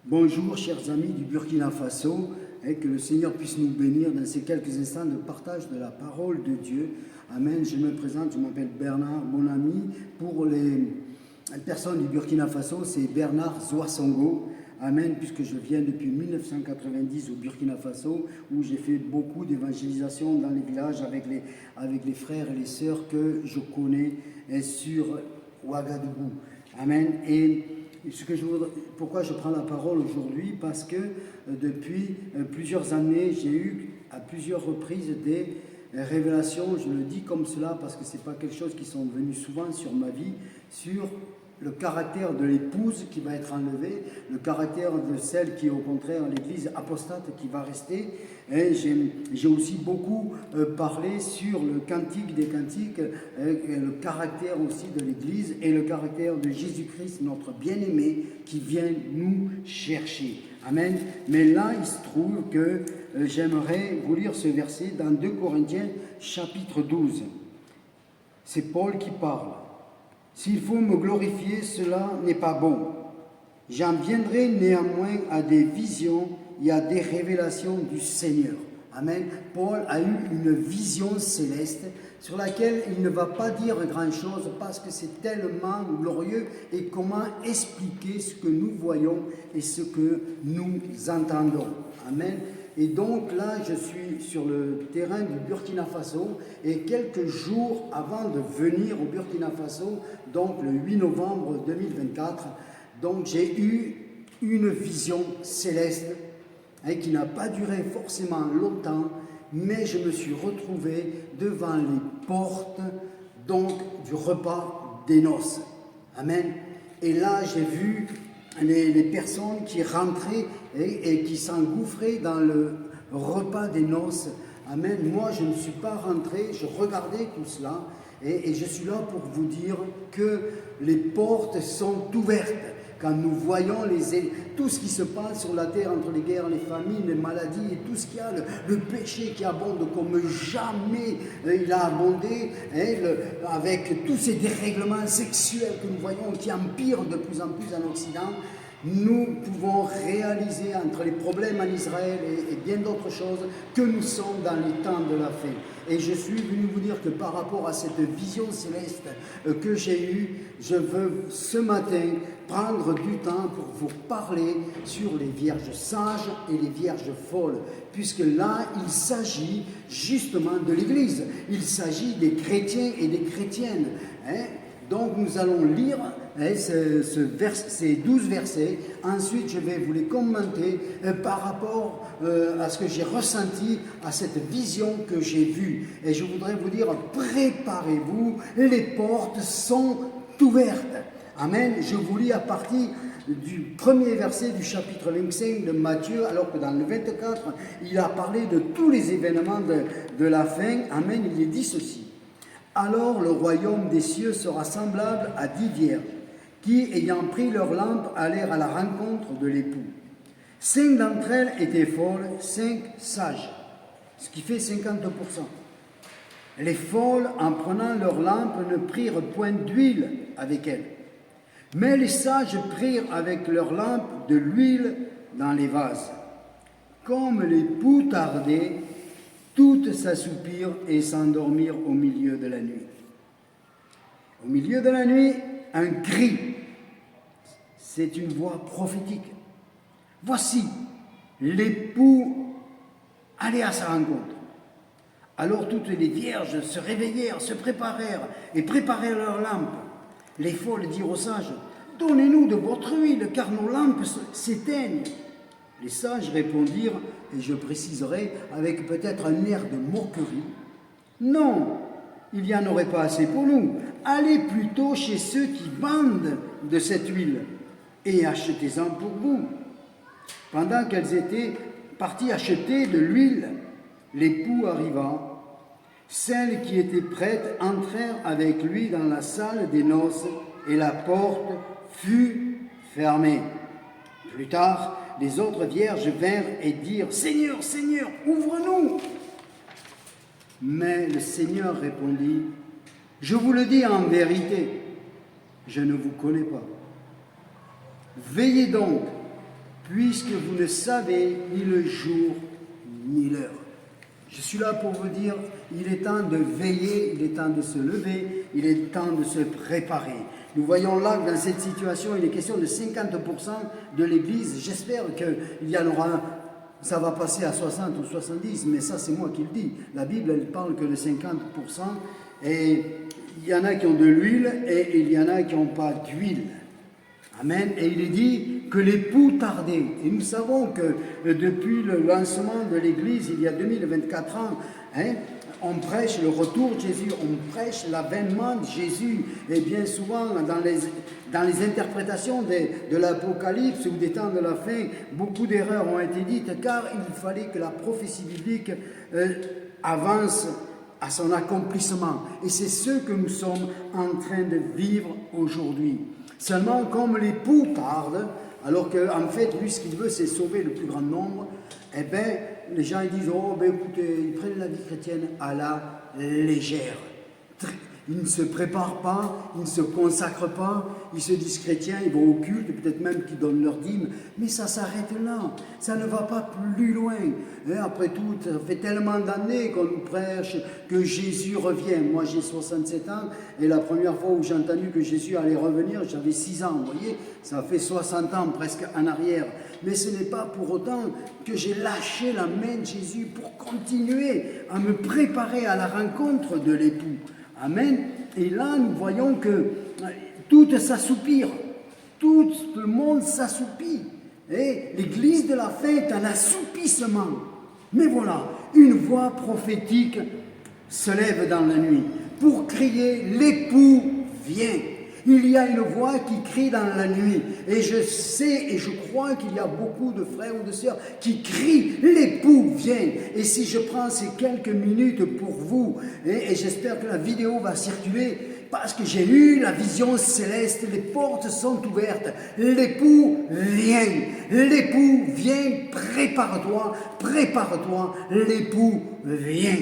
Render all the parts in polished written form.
Bonjour chers amis du Burkina Faso, et que le Seigneur puisse nous bénir dans ces quelques instants de partage de la parole de Dieu. Amen. Je me présente, je m'appelle Bernard, mon ami. Pour les personnes du Burkina Faso, c'est Bernard Zoasongo. Amen, puisque je viens depuis 1990 au Burkina Faso, où j'ai fait beaucoup d'évangélisation dans les villages avec les frères et les sœurs que je connais sur Ouagadougou. Amen. Et pourquoi je prends la parole aujourd'hui? Parce que depuis plusieurs années, j'ai eu à plusieurs reprises des révélations, je le dis comme cela parce que ce n'est pas quelque chose qui sont venues souvent sur ma vie, sur le caractère de l'épouse qui va être enlevée, le caractère de celle qui est au contraire l'église apostate qui va rester. Et j'ai aussi beaucoup parlé sur le cantique des cantiques, et le caractère aussi de l'église et le caractère de Jésus-Christ, notre bien-aimé, qui vient nous chercher. Amen. Mais là, il se trouve que j'aimerais vous lire ce verset dans 2 Corinthiens chapitre 12. C'est Paul qui parle. S'il faut me glorifier, cela n'est pas bon. J'en viendrai néanmoins à des visions et à des révélations du Seigneur. Amen. Paul a eu une vision céleste sur laquelle il ne va pas dire grand-chose parce que c'est tellement glorieux et comment expliquer ce que nous voyons et ce que nous entendons. Amen. Et donc là, je suis sur le terrain du Burkina Faso et quelques jours avant de venir au Burkina Faso, donc le 8 novembre 2024, donc j'ai eu une vision céleste qui n'a pas duré forcément longtemps, mais je me suis retrouvé devant les portes donc du repas des noces. Amen. Et là, j'ai vu les personnes qui rentraient et qui s'engouffraient dans le repas des noces. Amen. Moi, je ne suis pas rentré, je regardais tout cela et je suis là pour vous dire que les portes sont ouvertes. Quand nous voyons tout ce qui se passe sur la terre entre les guerres, les famines, les maladies et tout ce qu'il y a, le péché qui abonde comme jamais il a abondé, avec tous ces dérèglements sexuels que nous voyons qui empirent de plus en plus en Occident, nous pouvons réaliser entre les problèmes en Israël et bien d'autres choses que nous sommes dans les temps de la fin. Et je suis venu vous dire que par rapport à cette vision céleste que j'ai eue, je veux ce matin prendre du temps pour vous parler sur les vierges sages et les vierges folles, puisque là, il s'agit justement de l'Église. Il s'agit des chrétiens et des chrétiennes. Donc nous allons lire ces 12 versets. Ensuite, je vais vous les commenter par rapport à ce que j'ai ressenti, à cette vision que j'ai vue. Et je voudrais vous dire, préparez-vous, les portes sont ouvertes. Amen. Je vous lis à partir du premier verset du chapitre 25 de Matthieu, alors que dans le 24, il a parlé de tous les événements de la fin. Amen. Il est dit ceci. Alors le royaume des cieux sera semblable à 10 vierges qui, ayant pris leur lampe, allèrent à la rencontre de l'époux. 5 d'entre elles étaient folles, 5 sages, ce qui fait 50%. Les folles, en prenant leur lampe, ne prirent point d'huile avec elles. Mais les sages prirent avec leur lampe de l'huile dans les vases. Comme l'époux tardait, toutes s'assoupirent et s'endormirent au milieu de la nuit. Au milieu de la nuit, un cri. C'est une voix prophétique. Voici, l'époux allait à sa rencontre. Alors toutes les vierges se réveillèrent, se préparèrent et préparèrent leurs lampes. Les folles dirent aux sages, « Donnez-nous de votre huile, car nos lampes s'éteignent. » Les sages répondirent, et je préciserai avec peut-être un air de moquerie, « Non, il n'y en aurait pas assez pour nous. Allez plutôt chez ceux qui vendent de cette huile et achetez-en pour vous. » Pendant qu'elles étaient parties acheter de l'huile, l'époux arriva. Celles qui étaient prêtes entrèrent avec lui dans la salle des noces et la porte fut fermée. Plus tard, les autres vierges vinrent et dirent « Seigneur, Seigneur, ouvre-nous » Mais le Seigneur répondit « Je vous le dis en vérité, je ne vous connais pas. Veillez donc, puisque vous ne savez ni le jour ni l'heure. Je suis là pour vous dire, il est temps de veiller, il est temps de se lever, il est temps de se préparer. Nous voyons là que dans cette situation, il est question de 50% de l'Église. J'espère qu'il y en aura, ça va passer à 60 ou 70, mais ça c'est moi qui le dis. La Bible, elle parle que de 50%, et il y en a qui ont de l'huile et il y en a qui n'ont pas d'huile. Amen. Et il est dit que l'époux tardait. Et nous savons que depuis le lancement de l'Église, il y a 2024 ans, on prêche le retour de Jésus, on prêche l'avènement de Jésus. Et bien souvent, dans les interprétations de l'Apocalypse ou des temps de la fin, beaucoup d'erreurs ont été dites, car il fallait que la prophétie biblique avance à son accomplissement. Et c'est ce que nous sommes en train de vivre aujourd'hui. Seulement, comme l'époux tarde, alors qu'en fait, lui, ce qu'il veut, c'est sauver le plus grand nombre, eh bien, les gens ils disent, oh, ben écoutez, ils prennent la vie chrétienne à la légère. Ils ne se préparent pas, ils ne se consacrent pas, ils se disent chrétiens, ils vont au culte, peut-être même qu'ils donnent leur dîme, mais ça s'arrête là, ça ne va pas plus loin. Et après tout, ça fait tellement d'années qu'on nous prêche que Jésus revient. Moi j'ai 67 ans et la première fois où j'ai entendu que Jésus allait revenir, j'avais 6 ans, vous voyez, ça fait 60 ans presque en arrière. Mais ce n'est pas pour autant que j'ai lâché la main de Jésus pour continuer à me préparer à la rencontre de l'époux. Amen. Et là, nous voyons que tout s'assoupire. Tout le monde s'assoupit. Et l'église de la fin est un assoupissement. Mais voilà, une voix prophétique se lève dans la nuit pour crier, l'époux vient. Il y a une voix qui crie dans la nuit. Et je sais et je crois qu'il y a beaucoup de frères ou de sœurs qui crient, l'époux vient. Et si je prends ces quelques minutes pour vous, et j'espère que la vidéo va circuler, parce que j'ai eu la vision céleste, les portes sont ouvertes, l'époux vient, l'époux vient, prépare-toi, prépare-toi, l'époux vient.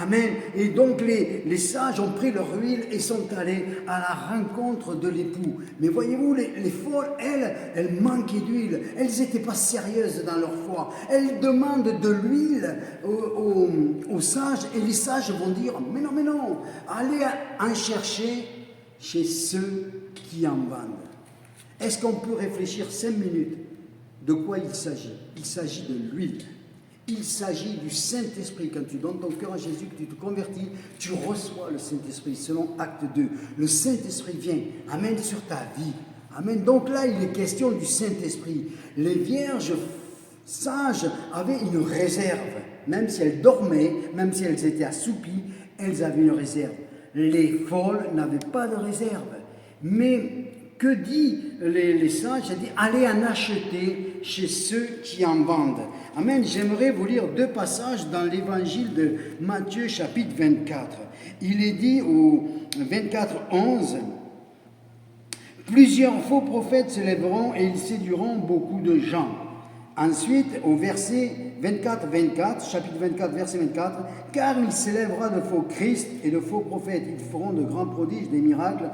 Amen. Et donc les sages ont pris leur huile et sont allés à la rencontre de l'époux. Mais voyez-vous, les folles, elles manquaient d'huile. Elles n'étaient pas sérieuses dans leur foi. Elles demandent de l'huile aux sages et les sages vont dire, mais non, allez en chercher chez ceux qui en vendent. Est-ce qu'on peut réfléchir 5 minutes de quoi il s'agit? Il s'agit de l'huile. Il s'agit du Saint-Esprit. Quand tu donnes ton cœur à Jésus, que tu te convertis, tu reçois le Saint-Esprit, selon Acte 2. Le Saint-Esprit vient, amène sur ta vie. Amen. Donc là, il est question du Saint-Esprit. Les vierges sages avaient une réserve. Même si elles dormaient, même si elles étaient assoupies, elles avaient une réserve. Les folles n'avaient pas de réserve. Mais que dit les sages? Il dit, allez en acheter chez ceux qui en vendent. Amen. J'aimerais vous lire 2 passages dans l'évangile de Matthieu, chapitre 24. Il est dit au 24, 11, plusieurs faux prophètes se lèveront et ils séduiront beaucoup de gens. Ensuite, au verset 24, chapitre 24, verset 24, car il s'élèvera de faux Christ et de faux prophètes. Ils feront de grands prodiges, des miracles.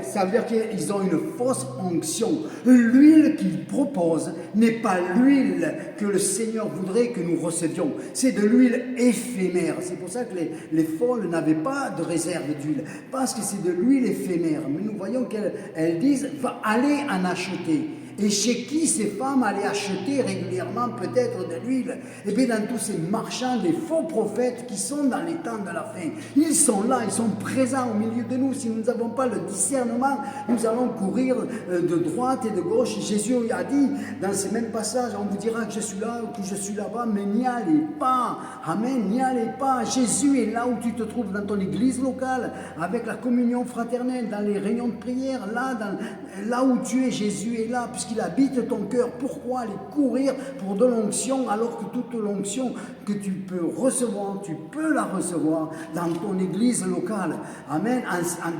Ça veut dire qu'ils ont une fausse onction. L'huile qu'ils proposent n'est pas l'huile que le Seigneur voudrait que nous recevions. C'est de l'huile éphémère. C'est pour ça que les folles n'avaient pas de réserve d'huile. Parce que c'est de l'huile éphémère. Mais nous voyons qu'elles disent, allez en acheter. Et chez qui ces femmes allaient acheter régulièrement peut-être de l'huile? Eh bien dans tous ces marchands, des faux prophètes qui sont dans les temps de la fin. Ils sont là, ils sont présents au milieu de nous. Si nous n'avons pas le discernement, nous allons courir de droite et de gauche. Jésus a dit dans ces mêmes passages, on vous dira que je suis là ou que je suis là-bas, mais n'y allez pas. Amen, n'y allez pas. Jésus est là où tu te trouves, dans ton église locale, avec la communion fraternelle, dans les réunions de prière, là où tu es, Jésus est là, puisqu'il habite ton cœur. Pourquoi aller courir pour de l'onction alors que toute l'onction que tu peux recevoir, tu peux la recevoir dans ton église locale. Amen.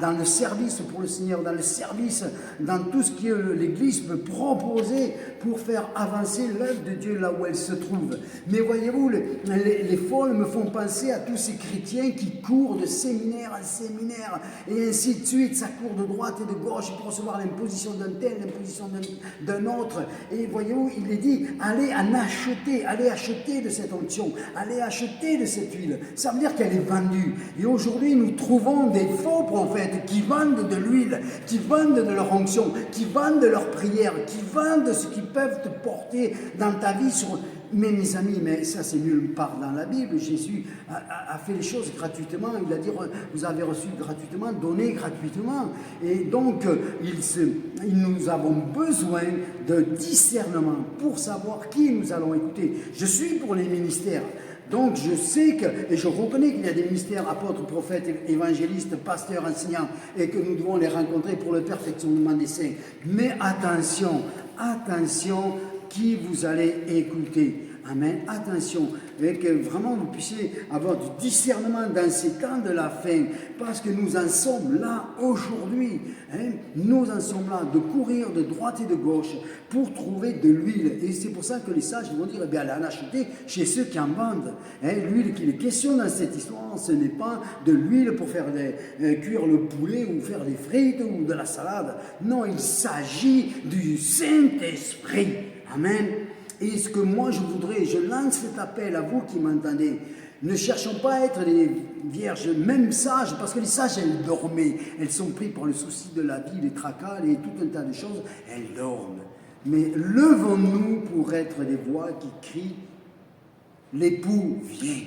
Dans le service pour le Seigneur, dans le service, dans tout ce que l'église peut proposer pour faire avancer l'œuvre de Dieu là où elle se trouve. Mais voyez-vous, les folles me font penser à tous ces chrétiens qui courent de séminaire en séminaire et ainsi de suite. Ça court de droite et de gauche pour recevoir l'imposition d'un tel, l'imposition d'un autre. Et voyez-vous, il est dit, allez acheter de cette onction, allez acheter de cette huile. Ça veut dire qu'elle est vendue. Et aujourd'hui, nous trouvons des faux prophètes qui vendent de l'huile, qui vendent de leur onction, qui vendent de leur prière, qui vendent ce qu'ils peuvent te porter dans ta vie sur... Mais mes amis, mais ça c'est nulle part dans la Bible. Jésus a fait les choses gratuitement. Il a dit, vous avez reçu gratuitement, donnez gratuitement. Et donc, nous avons besoin de discernement pour savoir qui nous allons écouter. Je suis pour les ministères. Donc je sais et je reconnais qu'il y a des ministères, apôtres, prophètes, évangélistes, pasteurs, enseignants, et que nous devons les rencontrer pour le perfectionnement des saints. Mais attention, qui vous allez écouter. Amen. Attention, et que vraiment vous puissiez avoir du discernement dans ces temps de la fin, parce que nous en sommes là aujourd'hui. Nous en sommes là de courir de droite et de gauche pour trouver de l'huile. Et c'est pour ça que les sages vont dire, allez en acheter chez ceux qui en vendent. L'huile qu'il est question dans cette histoire, ce n'est pas de l'huile pour faire cuire le poulet ou faire des frites ou de la salade. Non, il s'agit du Saint-Esprit. Amen. Et ce que moi je voudrais, je lance cet appel à vous qui m'entendez, ne cherchons pas à être des vierges, même sages, parce que les sages, elles dormaient, elles sont prises par le souci de la vie, les tracas et tout un tas de choses, elles dorment. Mais levons-nous pour être des voix qui crient, l'époux vient.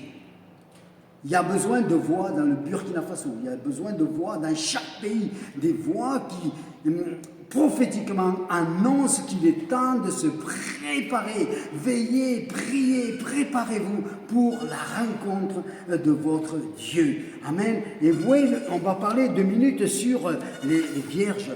Il y a besoin de voix dans le Burkina Faso, il y a besoin de voix dans chaque pays, des voix qui... prophétiquement annonce qu'il est temps de se préparer. Veillez, priez, préparez-vous pour la rencontre de votre Dieu. Amen. Et vous voyez, on va parler 2 minutes sur les vierges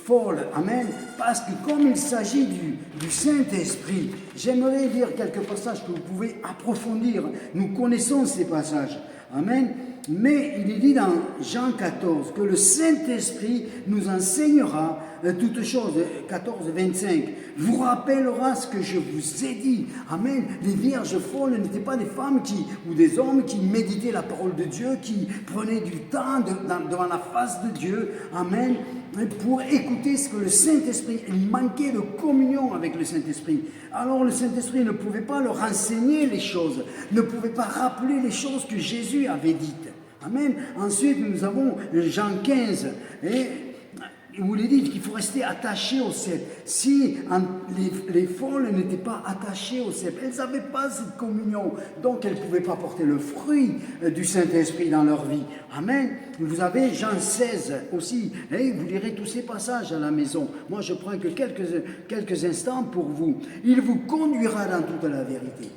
folles. Amen. Parce que comme il s'agit du Saint-Esprit, j'aimerais lire quelques passages que vous pouvez approfondir. Nous connaissons ces passages. Amen. Mais il est dit dans Jean 14 que le Saint-Esprit nous enseignera toutes choses, 14, 25, vous rappellera ce que je vous ai dit. Amen. Les vierges folles n'étaient pas des femmes ou des hommes qui méditaient la parole de Dieu, qui prenaient du temps devant la face de Dieu. Amen. Pour écouter ce que le Saint-Esprit, il manquait de communion avec le Saint-Esprit. Alors le Saint-Esprit ne pouvait pas leur enseigner les choses, ne pouvait pas rappeler les choses que Jésus avait dites. Amen. Ensuite, nous avons Jean 15, où il est dit qu'il faut rester attaché au cep. Si les folles n'étaient pas attachées au cep, elles n'avaient pas cette communion, donc elles ne pouvaient pas porter le fruit du Saint-Esprit dans leur vie. Amen. Vous avez Jean 16 aussi, vous lirez tous ces passages à la maison. Moi, je prends que quelques instants pour vous. Il vous conduira dans toute la vérité.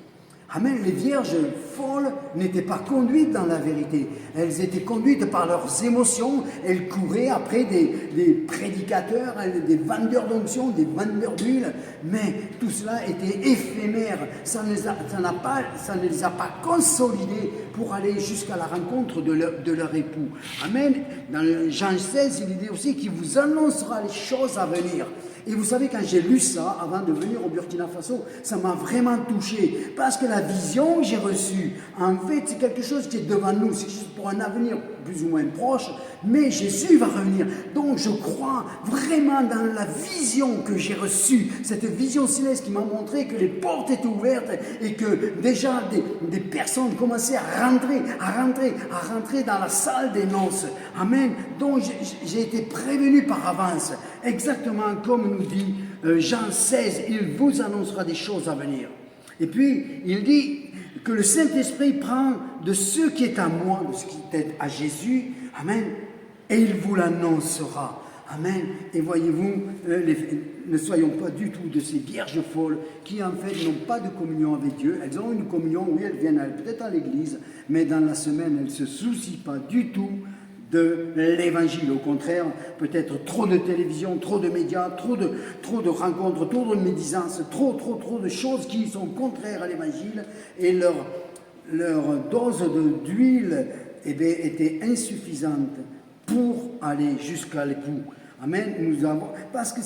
Amen. Les vierges folles n'étaient pas conduites dans la vérité. Elles étaient conduites par leurs émotions. Elles couraient après des prédicateurs, des vendeurs d'onction, des vendeurs d'huile. Mais tout cela était éphémère. Ça ne les a pas consolidés pour aller jusqu'à la rencontre de leur époux. Amen. Dans Jean 16, il dit aussi qu'il vous annoncera les choses à venir. Et vous savez, quand j'ai lu ça, avant de venir au Burkina Faso, ça m'a vraiment touché. Parce que la vision que j'ai reçue, en fait, c'est quelque chose qui est devant nous. C'est juste pour un avenir plus ou moins proche. Mais Jésus va revenir. Donc, je crois vraiment dans la vision que j'ai reçue. Cette vision céleste qui m'a montré que les portes étaient ouvertes et que déjà des personnes commençaient à rentrer dans la salle des noces. Amen. Donc, j'ai été prévenu par avance. Exactement comme nous dit Jean 16, il vous annoncera des choses à venir. Et puis, il dit que le Saint-Esprit prend de ce qui est à moi, de ce qui est à Jésus, amen, et il vous l'annoncera. Amen. Et voyez-vous, ne soyons pas du tout de ces vierges folles qui en fait n'ont pas de communion avec Dieu. Elles ont une communion, oui, elles viennent peut-être à l'église, mais dans la semaine, elles ne se soucient pas du tout de l'évangile. Au contraire, peut-être trop de télévision, trop de médias, trop de rencontres, trop de médisances, trop de choses qui sont contraires à l'évangile, et leur dose d'huile était insuffisante pour aller jusqu'à l'époux. Amen. Parce que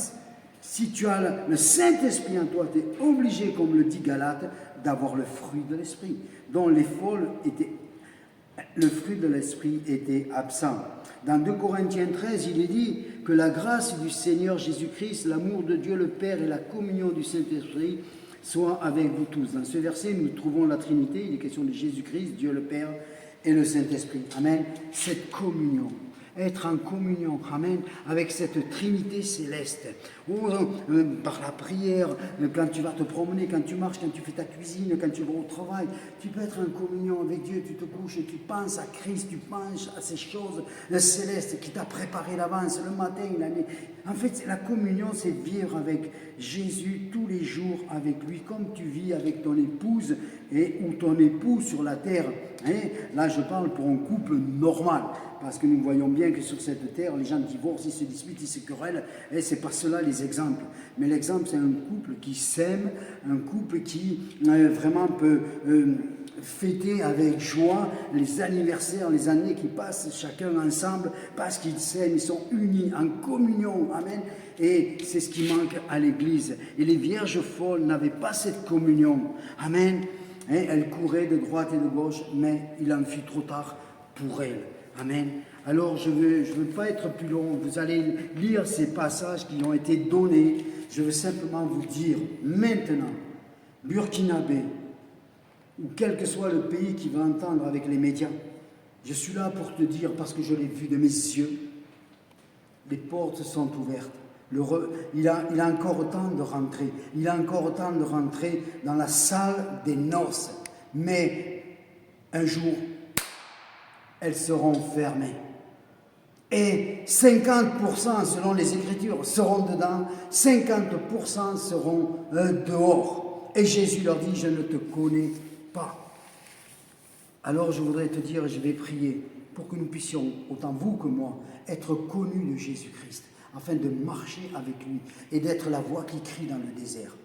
si tu as le Saint-Esprit en toi, tu es obligé, comme le dit Galate, d'avoir le fruit de l'Esprit, dont les folles le fruit de l'Esprit était absent. Dans 2 Corinthiens 13, il est dit que la grâce du Seigneur Jésus-Christ, l'amour de Dieu le Père et la communion du Saint-Esprit soient avec vous tous. Dans ce verset, nous trouvons la Trinité, il est question de Jésus-Christ, Dieu le Père et le Saint-Esprit. Amen. Cette communion. Être en communion, amen, avec cette Trinité céleste. Par la prière, quand tu vas te promener, quand tu marches, quand tu fais ta cuisine, quand tu vas au travail, tu peux être en communion avec Dieu, tu te couches et tu penses à Christ, tu penses à ces choses célestes qui t'a préparé l'avance, le matin, l'année. En fait, la communion, c'est vivre avec Jésus tous les jours avec lui, comme tu vis avec ton épouse ou ton époux sur la terre. Là, je parle pour un couple normal. Parce que nous voyons bien que sur cette terre, les gens divorcent, ils se disputent, ils se querellent, et c'est pas cela les exemples. Mais l'exemple, c'est un couple qui s'aime, un couple qui vraiment peut fêter avec joie les anniversaires, les années qui passent chacun ensemble, parce qu'ils s'aiment, ils sont unis en communion, amen. Et c'est ce qui manque à l'Église. Et les vierges folles n'avaient pas cette communion, amen. Elles couraient de droite et de gauche, mais il en fut trop tard pour elles. Amen. Alors, je veux pas être plus long. Vous allez lire ces passages qui ont été donnés. Je veux simplement vous dire, maintenant, Burkinabé, ou quel que soit le pays qui va entendre avec les médias, je suis là pour te dire, parce que je l'ai vu de mes yeux, les portes sont ouvertes. Il a encore temps de rentrer. Il a encore temps de rentrer dans la salle des noces. Mais un jour, elles seront fermées. Et 50% selon les Écritures seront dedans, 50% seront dehors. Et Jésus leur dit, je ne te connais pas. Alors je voudrais te dire, je vais prier pour que nous puissions, autant vous que moi, être connus de Jésus-Christ, afin de marcher avec lui et d'être la voix qui crie dans le désert.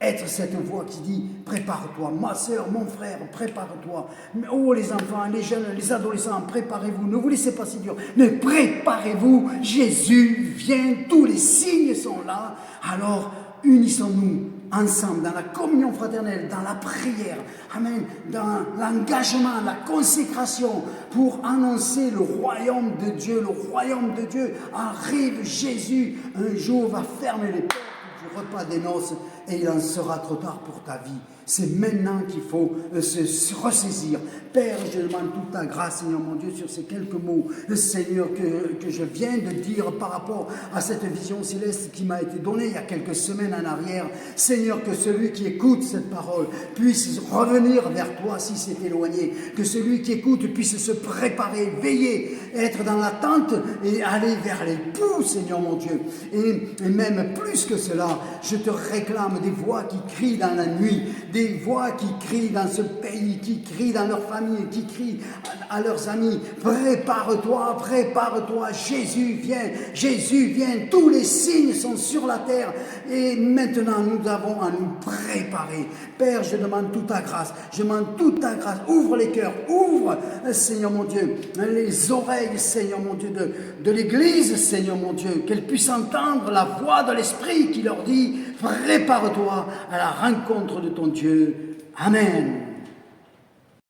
Être cette voix qui dit, prépare-toi, ma sœur, mon frère, prépare-toi. Oh les enfants, les jeunes, les adolescents, préparez-vous, ne vous laissez pas si dur, mais préparez-vous, Jésus vient, tous les signes sont là. Alors unissons-nous ensemble dans la communion fraternelle, dans la prière, amen, dans l'engagement, la consécration pour annoncer le royaume de Dieu. Le royaume de Dieu arrive, Jésus un jour va fermer les portes du repas des noces et il en sera trop tard pour ta vie. C'est maintenant qu'il faut se ressaisir. Père, je demande toute ta grâce, Seigneur mon Dieu, sur ces quelques mots, Seigneur, que je viens de dire par rapport à cette vision céleste qui m'a été donnée il y a quelques semaines en arrière. Seigneur, que celui qui écoute cette parole puisse revenir vers toi si c'est éloigné. Que celui qui écoute puisse se préparer, veiller, être dans l'attente et aller vers l'époux, Seigneur mon Dieu. Et même plus que cela, je te réclame des voix qui crient dans la nuit, des voix qui crient dans ce pays, qui crient dans leur famille, qui crient à leurs amis. Prépare-toi, prépare-toi, Jésus vient, tous les signes sont sur la terre et maintenant nous avons à nous préparer. Père, je demande toute ta grâce, ouvre les cœurs, ouvre, Seigneur mon Dieu, les oreilles, Seigneur mon Dieu, de l'Église, Seigneur mon Dieu, qu'elle puisse entendre la voix de l'Esprit qui leur dit, prépare-toi à la rencontre de ton Dieu. Amen.